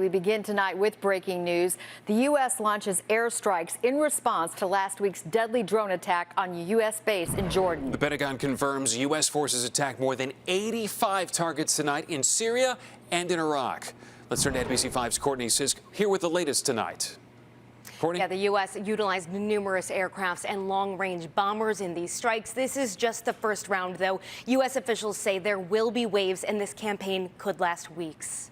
We begin tonight with breaking news. The U.S. launches airstrikes in response to last week's deadly drone attack on a U.S. base in Jordan. The Pentagon confirms U.S. forces attacked more than 85 targets tonight in Syria and in Iraq. Let's turn to NBC5's Courtney Sisk here with the latest tonight. Courtney? Yeah, the U.S. utilized numerous aircrafts and long-range bombers in these strikes. This is just the first round, though. U.S. officials say there will be waves, and this campaign could last weeks.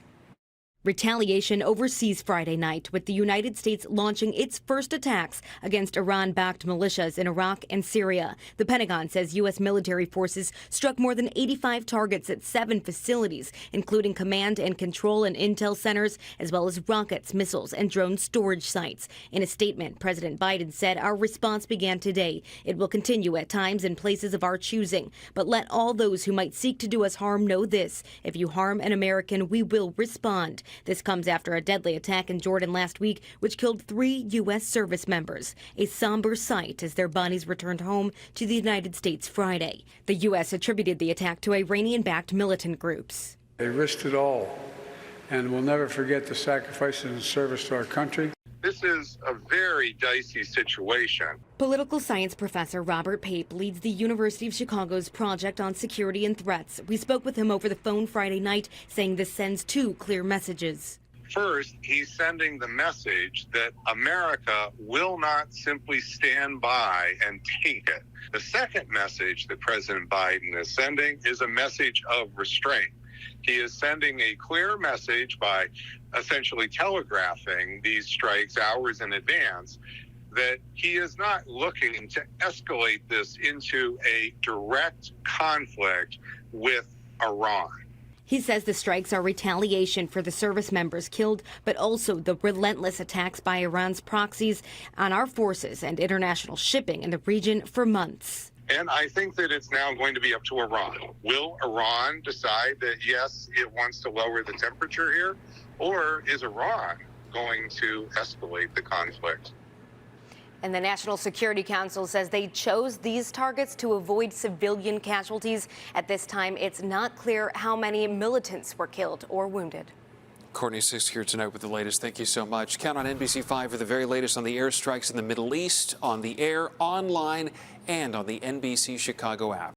Retaliation overseas Friday night, with the United States launching its first attacks against Iran-backed militias in Iraq and Syria. The Pentagon says U.S. military forces struck more than 85 targets at 7 facilities, including command and control and intel centers, as well as rockets, missiles, and drone storage sites. In a statement, President Biden said, "Our response began today. It will continue at times in places of our choosing. But let all those who might seek to do us harm know this. If you harm an American, we will respond." This comes after a deadly attack in Jordan last week, which killed 3 U.S. service members. A somber sight as their bodies returned home to the United States Friday. The U.S. attributed the attack to Iranian-backed militant groups. They risked it all, and we'll never forget the sacrifices and service to our country. This is a very dicey situation. Political science professor Robert Pape leads the University of Chicago's Project on Security and Threats. We spoke with him over the phone Friday night, saying this sends 2 clear messages. First, he's sending the message that America will not simply stand by and take it. The second message that President Biden is sending is a message of restraint. He is sending a clear message by essentially telegraphing these strikes hours in advance that he is not looking to escalate this into a direct conflict with Iran. He says the strikes are retaliation for the service members killed, but also the relentless attacks by Iran's proxies on our forces and international shipping in the region for months. And I think that it's now going to be up to Iran. Will Iran decide that, yes, it wants to lower the temperature here? Or is Iran going to escalate the conflict? And the National Security Council says they chose these targets to avoid civilian casualties. At this time, it's not clear how many militants were killed or wounded. Courtney Sisk here tonight with the latest. Thank you so much. Count on NBC5 for the very latest on the airstrikes in the Middle East, on the air, online, and on the NBC Chicago app.